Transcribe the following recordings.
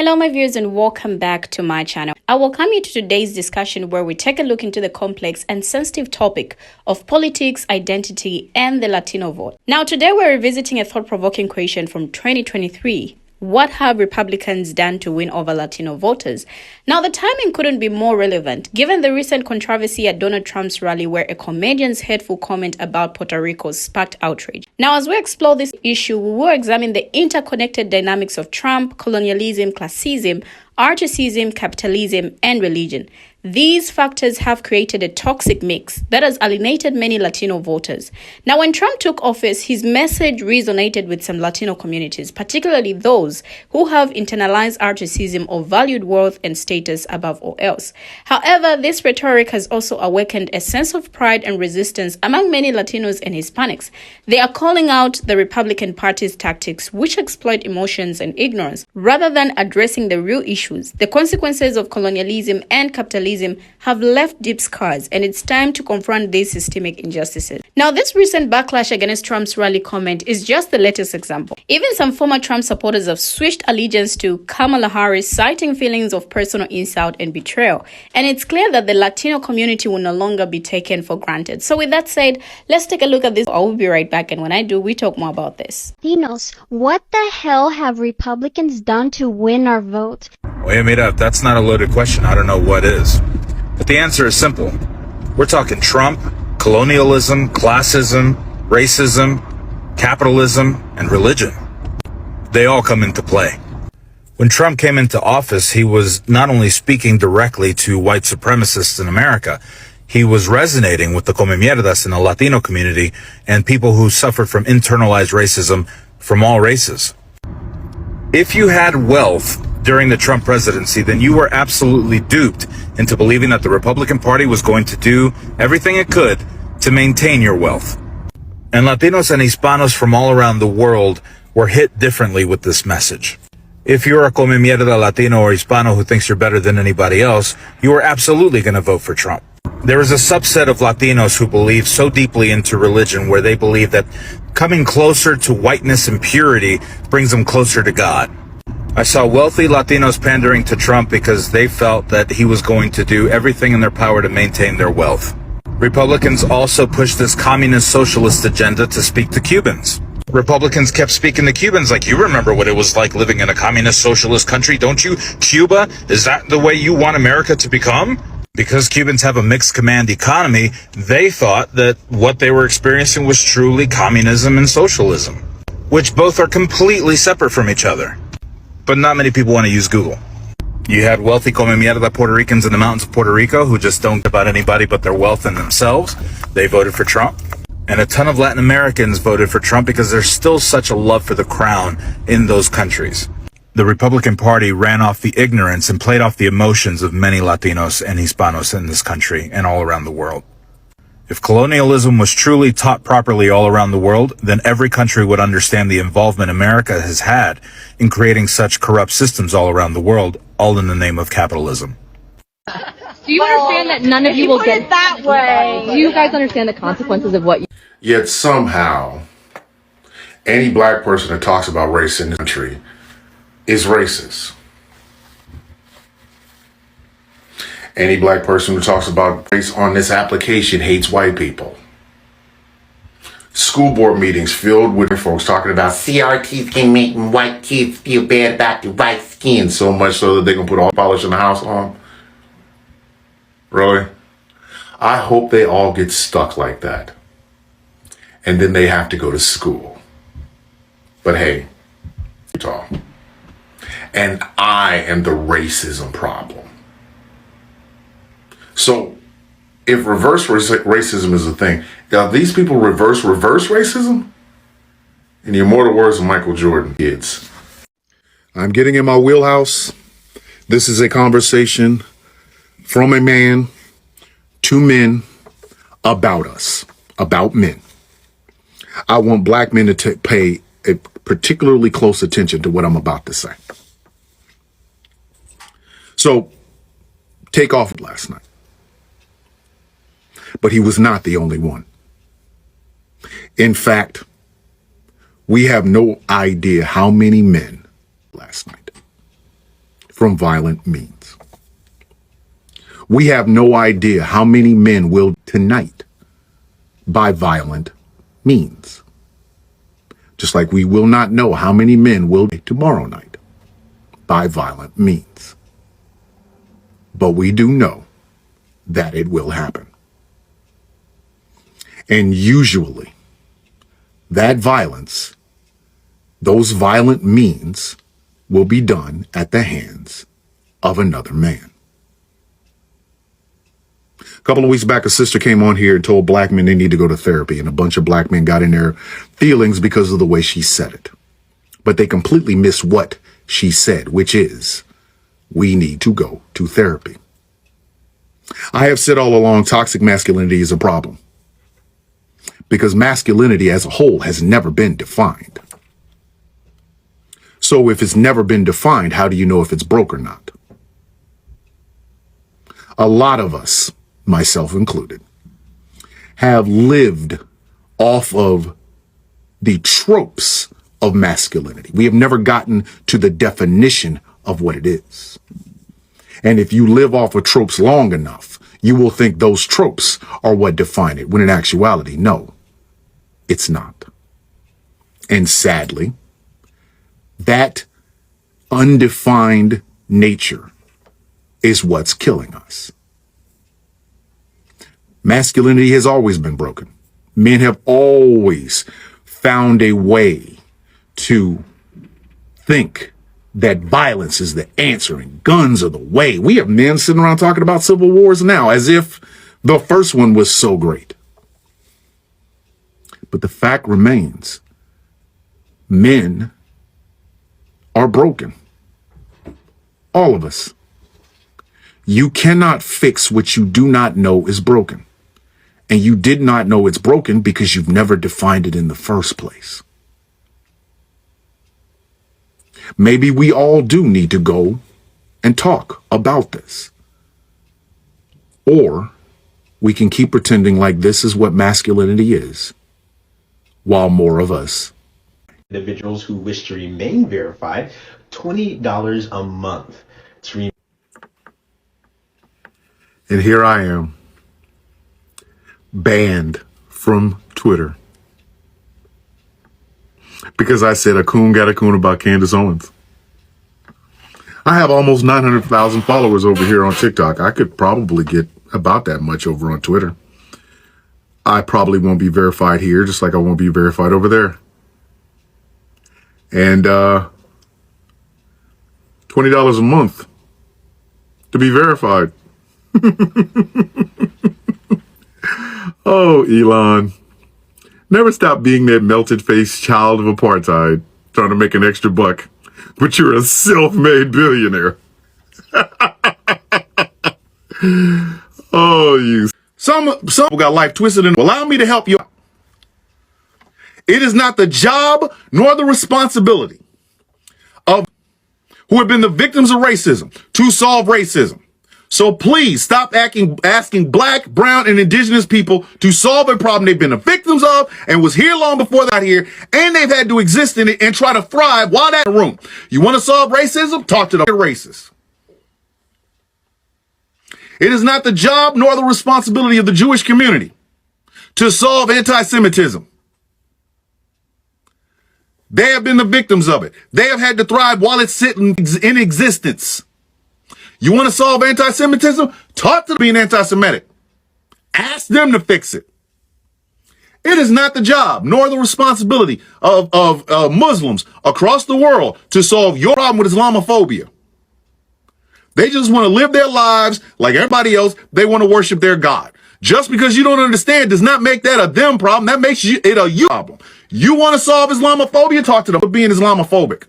Hello my viewers and welcome back to my channel. I welcome you to today's discussion where we take a look into the complex and sensitive topic of politics, identity, and the Latino vote. Now today we're revisiting a thought-provoking question from 2023. What have Republicans done to win over Latino voters? Now, the timing couldn't be more relevant, given the recent controversy at Donald Trump's rally where a comedian's hateful comment about Puerto Rico sparked outrage. Now, as we explore this issue, we will examine the interconnected dynamics of Trump, colonialism, classism, racism, capitalism, and religion. These factors have created a toxic mix that has alienated many Latino voters. Now, when Trump took office, his message resonated with some Latino communities, particularly those who have internalized racism or valued wealth and status above all else. However, this rhetoric has also awakened a sense of pride and resistance among many Latinos and Hispanics. They are calling out the Republican Party's tactics, which exploit emotions and ignorance, rather than addressing the real issues. The consequences of colonialism and capitalism have left deep scars, and it's time to confront these systemic injustices. Now, this recent backlash against Trump's rally comment is just the latest example. Even some former Trump supporters have switched allegiance to Kamala Harris, citing feelings of personal insult and betrayal. And it's clear that the Latino community will no longer be taken for granted. So with that said, let's take a look at this. I will be right back, and when I do, we talk more about this. Latinos, what the hell have Republicans done to win our vote? Well, mira, if that's not a loaded question, I don't know what is. But the answer is simple. We're talking Trump, colonialism, classism, racism, capitalism, and religion. They all come into play. When Trump came into office, he was not only speaking directly to white supremacists in America, he was resonating with the come mierdas in the Latino community and people who suffered from internalized racism from all races. If you had wealth during the Trump presidency, then you were absolutely duped into believing that the Republican Party was going to do everything it could to maintain your wealth. And Latinos and Hispanos from all around the world were hit differently with this message. If you're a come mierda Latino or Hispano who thinks you're better than anybody else, you are absolutely going to vote for Trump. There is a subset of Latinos who believe so deeply into religion where they believe that coming closer to whiteness and purity brings them closer to God. I saw wealthy Latinos pandering to Trump because they felt that he was going to do everything in their power to maintain their wealth. Republicans also pushed this communist socialist agenda to speak to Cubans. Republicans kept speaking to Cubans like, you remember what it was like living in a communist socialist country, don't you? Cuba, is that the way you want America to become? Because Cubans have a mixed command economy, they thought that what they were experiencing was truly communism and socialism, which both are completely separate from each other. But not many people want to use Google. You had wealthy come mierda Puerto Ricans in the mountains of Puerto Rico who just don't care about anybody but their wealth and themselves. They voted for Trump. And a ton of Latin Americans voted for Trump because there's still such a love for the crown in those countries. The Republican Party ran off the ignorance and played off the emotions of many Latinos and Hispanos in this country and all around the world. If colonialism was truly taught properly all around the world, then every country would understand the involvement America has had in creating such corrupt systems all around the world, all in the name of capitalism. Do you understand that none of you will get it that way? Do you guys understand the consequences of what you... Yet somehow, any black person that talks about race in this country is racist. Any black person who talks about race on this application hates white people. School board meetings filled with folks talking about CRTs can make white kids feel bad about their white skin, so much so that they can put all polish in the house on. Really? I hope they all get stuck like that. And then they have to go to school. But hey, Utah. And I am the racism problem. So, if reverse racism is a thing, now these people reverse racism? In the immortal words of Michael Jordan, kids. I'm getting in my wheelhouse. This is a conversation from a man to men about us, about men. I want black men to pay a particularly close attention to what I'm about to say. So, take off last night. But he was not the only one. In fact, we have no idea how many men last night from violent means. We have no idea how many men will tonight by violent means. Just like we will not know how many men will tomorrow night by violent means. But we do know that it will happen. And usually, that violence, those violent means, will be done at the hands of another man. A couple of weeks back, a sister came on here and told black men they need to go to therapy, and a bunch of black men got in their feelings because of the way she said it. But they completely missed what she said, which is, we need to go to therapy. I have said all along, toxic masculinity is a problem because masculinity as a whole has never been defined. So if it's never been defined, how do you know if it's broke or not? A lot of us, myself included, have lived off of the tropes of masculinity. We have never gotten to the definition of what it is. And if you live off of tropes long enough, you will think those tropes are what define it, when in actuality, no, it's not. And sadly, that undefined nature is what's killing us. Masculinity has always been broken. Men have always found a way to think that violence is the answer and guns are the way. We have men sitting around talking about civil wars now as if the first one was so great. But the fact remains, men are broken. All of us. You cannot fix what you do not know is broken. And you did not know it's broken because you've never defined it in the first place. Maybe we all do need to go and talk about this. Or we can keep pretending like this is what masculinity is, while more of us. Individuals who wish to remain verified, $20 a month. And here I am, banned from Twitter because I said a coon got a coon about Candace Owens. I have almost 900,000 followers over here on TikTok. I could probably get about that much over on Twitter. I probably won't be verified here, just like I won't be verified over there. And $20 a month to be verified. Oh, Elon. Never stop being that melted-faced child of apartheid, trying to make an extra buck, but you're a self-made billionaire. Oh, you. Some people got life twisted and allow me to help you out. It is not the job nor the responsibility of who have been the victims of racism to solve racism. So please stop asking black, brown, and indigenous people to solve a problem they've been the victims of and was here long before they got here, and they've had to exist in it and try to thrive while they're in the room. You want to solve racism? Talk to the racists. It is not the job nor the responsibility of the Jewish community to solve anti-Semitism. They have been the victims of it. They have had to thrive while it's sitting in existence. You want to solve anti-Semitism? Talk to them being anti-Semitic. Ask them to fix it. It is not the job nor the responsibility of Muslims across the world to solve your problem with Islamophobia. They just want to live their lives like everybody else. They want to worship their God. Just because you don't understand does not make that a them problem. That makes it a you problem. You want to solve Islamophobia? Talk to them about being Islamophobic.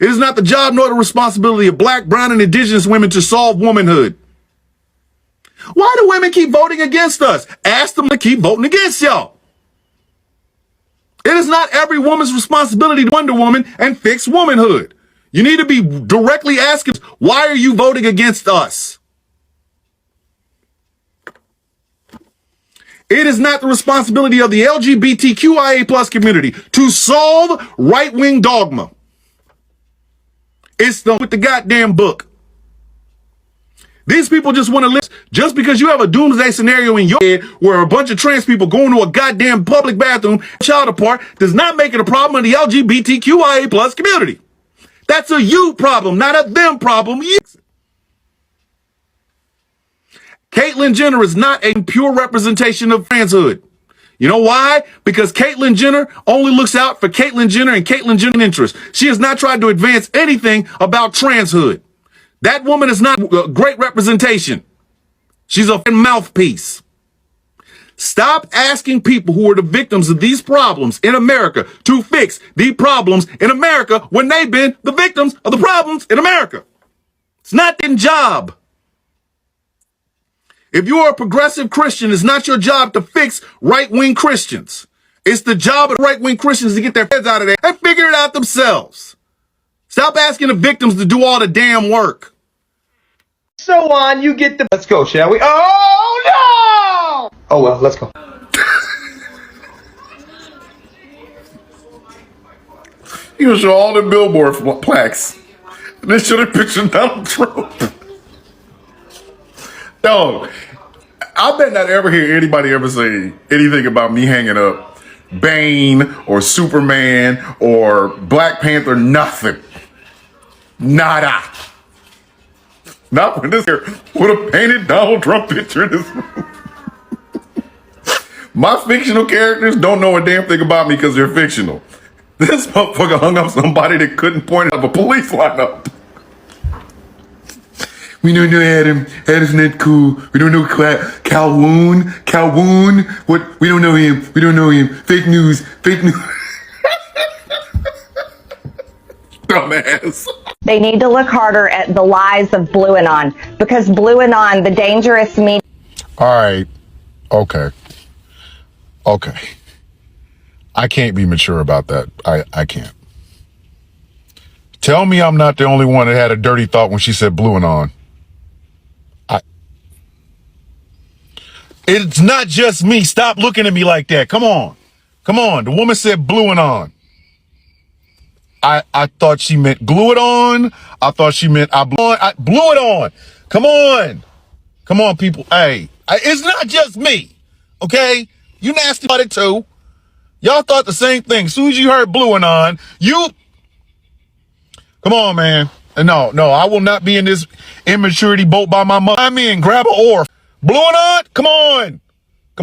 It is not the job nor the responsibility of black, brown, and indigenous women to solve womanhood. Why do women keep voting against us? Ask them to keep voting against y'all. It is not every woman's responsibility to Wonder Woman and fix womanhood. You need to be directly asking, why are you voting against us? It is not the responsibility of the LGBTQIA+ community to solve right-wing dogma. It's with the goddamn book. These people just want to live. Just because you have a doomsday scenario in your head where a bunch of trans people go into a goddamn public bathroom, child apart, does not make it a problem in the LGBTQIA plus community. That's a you problem, not a them problem. Caitlyn Jenner is not a pure representation of transhood. You know why? Because Caitlyn Jenner only looks out for Caitlyn Jenner and Caitlyn Jenner's interests. She has not tried to advance anything about transhood. That woman is not a great representation. She's a mouthpiece. Stop asking people who are the victims of these problems in America to fix the problems in America when they've been the victims of the problems in America. It's not their job. If you are a progressive Christian, it's not your job to fix right-wing Christians. It's the job of right-wing Christians to get their heads out of there and figure it out themselves. Stop asking the victims to do all the damn work. So on, you get the... Let's go, shall we? Oh, no! Oh, well, let's go. You show all the billboard plaques. And then show the picture of Donald Trump. Dog, I bet not ever hear anybody ever say anything about me hanging up Bane or Superman or Black Panther, nothing. Nada. Not when this here would have painted Donald Trump picture in this room. My fictional characters don't know a damn thing about me because they're fictional. This motherfucker hung up somebody that couldn't point out a police lineup. We don't know Adam. Adam's not cool. We don't know Calhoun. What? We don't know him. Fake news. Dumbass. They need to look harder at the lies of Blue Anon, because Blue Anon, the dangerous media. All right. Okay. I can't be mature about that. I can't. Tell me I'm not the only one that had a dirty thought when she said Blue Anon. It's not just me. Stop looking at me like that. Come on. The woman said Blue Anon. I thought she meant glue it on. I thought she meant I blew it on. Come on, people. Hey, it's not just me. Okay? You nasty about it too. Y'all thought the same thing. As soon as you heard Blue on, come on, man. No, I will not be in this immaturity boat by my mother. I'm in, grab an oar. Blue on, come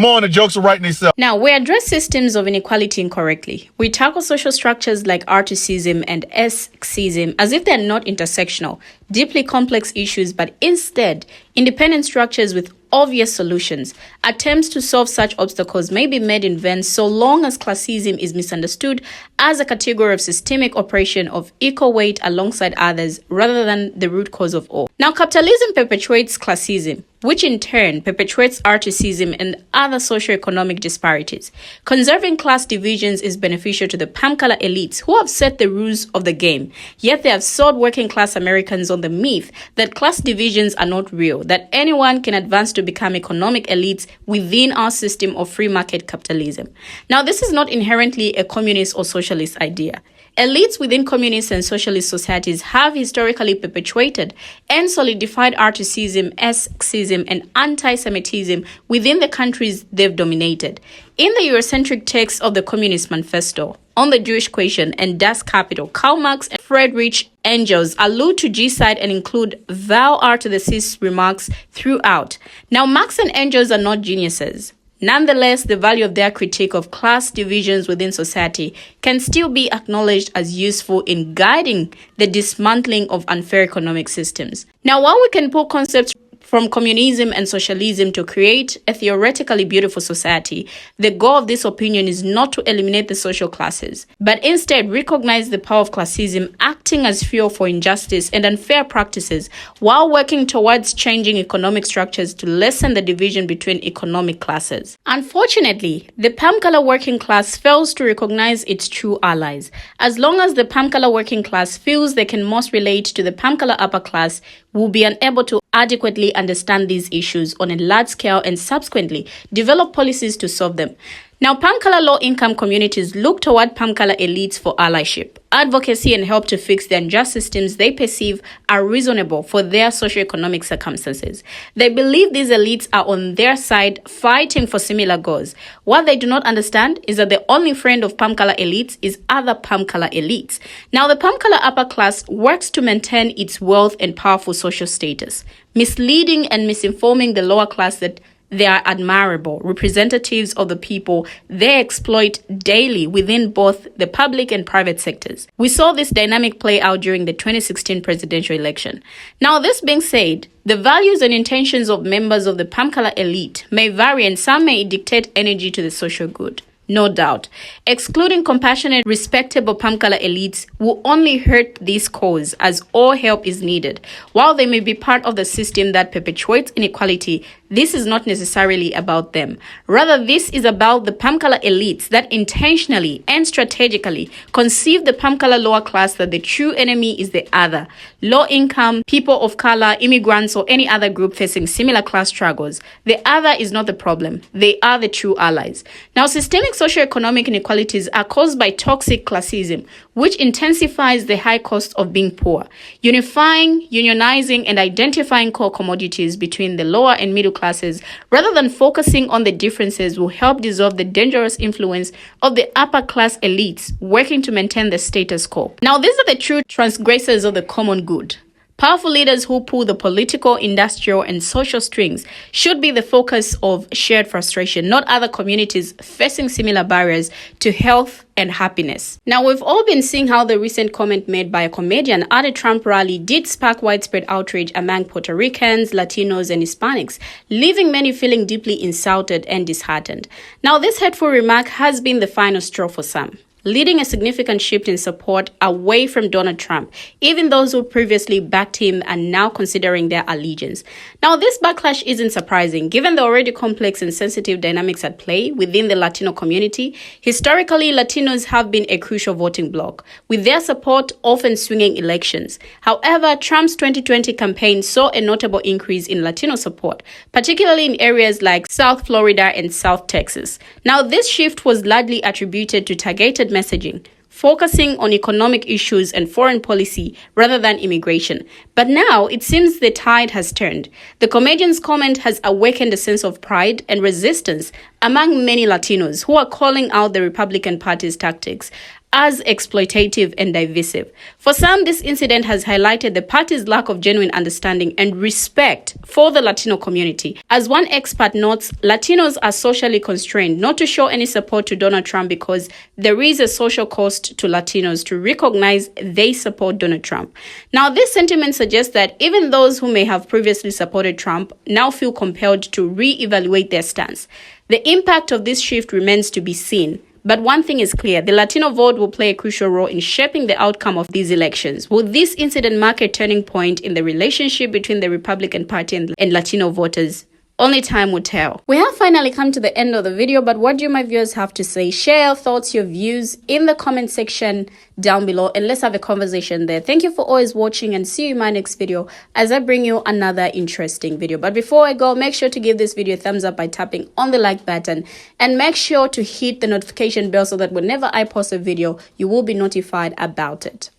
on, the jokes are writing themselves. Now, we address systems of inequality incorrectly. We tackle social structures like articism and sexism as if they're not intersectional, deeply complex issues, but instead independent structures with obvious solutions. Attempts to solve such obstacles may be made in vain so long as classism is misunderstood as a category of systemic oppression of equal weight alongside others rather than the root cause of all. Now, capitalism perpetuates classism, which in turn perpetuates articism and other socioeconomic disparities. Conserving class divisions is beneficial to the palm-color elites who have set the rules of the game, yet they have sold working-class Americans on the myth that class divisions are not real, that anyone can advance to become economic elites within our system of free market capitalism. Now, this is not inherently a communist or socialist idea. Elites within communist and socialist societies have historically perpetuated and solidified articism, sexism, and anti-Semitism within the countries they've dominated. In the Eurocentric text of the Communist Manifesto, On the Jewish Question and Das Kapital, Karl Marx and Friedrich Engels allude to genocide and include "thou art the cis" remarks throughout. Now, Marx and Engels are not geniuses. Nonetheless, the value of their critique of class divisions within society can still be acknowledged as useful in guiding the dismantling of unfair economic systems. Now, while we can pull concepts from communism and socialism to create a theoretically beautiful society, the goal of this opinion is not to eliminate the social classes, but instead recognize the power of classism acting as fuel for injustice and unfair practices while working towards changing economic structures to lessen the division between economic classes. Unfortunately, the palm-color working class fails to recognize its true allies. As long as the palm-color working class feels they can most relate to the palm-color upper class, will be unable to adequately understand these issues on a large scale and subsequently develop policies to solve them. Now, palm color low-income communities look toward palm color elites for allyship, advocacy, and help to fix the unjust systems they perceive are reasonable for their socioeconomic circumstances. They believe these elites are on their side fighting for similar goals. What they do not understand is that the only friend of palm color elites is other palm color elites. Now, the palm color upper class works to maintain its wealth and powerful social status, misleading and misinforming the lower class that they are admirable representatives of the people they exploit daily within both the public and private sectors. We saw this dynamic play out during the 2016 presidential election. Now, this being said, the values and intentions of members of the palm color elite may vary, and some may dictate energy to the social good. No doubt. Excluding compassionate, respectable palm color elites will only hurt this cause, as all help is needed. While they may be part of the system that perpetuates inequality, this is not necessarily about them. Rather, this is about the palm color elites that intentionally and strategically conceive the palm color lower class that the true enemy is the other. Low income, people of color, immigrants, or any other group facing similar class struggles. The other is not the problem. They are the true allies. Now, systemic socioeconomic inequalities are caused by toxic classism, which intensifies the high cost of being poor. Unifying, unionizing, and identifying core commodities between the lower and middle classes, rather than focusing on the differences, will help dissolve the dangerous influence of the upper class elites working to maintain the status quo. Now, these are the true transgressors of the common good. Powerful leaders who pull the political, industrial, and social strings should be the focus of shared frustration, not other communities facing similar barriers to health and happiness. Now, we've all been seeing how the recent comment made by a comedian at a Trump rally did spark widespread outrage among Puerto Ricans, Latinos, and Hispanics, leaving many feeling deeply insulted and disheartened. Now, this hurtful remark has been the final straw for some, leading a significant shift in support away from Donald Trump. Even those who previously backed him are now considering their allegiance. Now, this backlash isn't surprising, given the already complex and sensitive dynamics at play within the Latino community. Historically, Latinos have been a crucial voting bloc, with their support often swinging elections. However, Trump's 2020 campaign saw a notable increase in Latino support, particularly in areas like South Florida and South Texas. Now, this shift was largely attributed to targeted messaging, focusing on economic issues and foreign policy rather than immigration. But now it seems the tide has turned. The comedian's comment has awakened a sense of pride and resistance among many Latinos who are calling out the Republican Party's tactics as exploitative and divisive. For some, this incident has highlighted the party's lack of genuine understanding and respect for the Latino community. As one expert notes, Latinos are socially constrained not to show any support to Donald Trump because there is a social cost to Latinos to recognize they support Donald Trump. Now, this sentiment suggests that even those who may have previously supported Trump now feel compelled to re-evaluate their stance. The impact of this shift remains to be seen. But one thing is clear, the Latino vote will play a crucial role in shaping the outcome of these elections. Will this incident mark a turning point in the relationship between the Republican Party and Latino voters? Only time will tell. We have finally come to the end of the video, but what do my viewers have to say? Share your thoughts, your views in the comment section down below, and let's have a conversation there. Thank you for always watching, and see you in my next video as I bring you another interesting video. But before I go, make sure to give this video a thumbs up by tapping on the like button, and make sure to hit the notification bell so that whenever I post a video, you will be notified about it.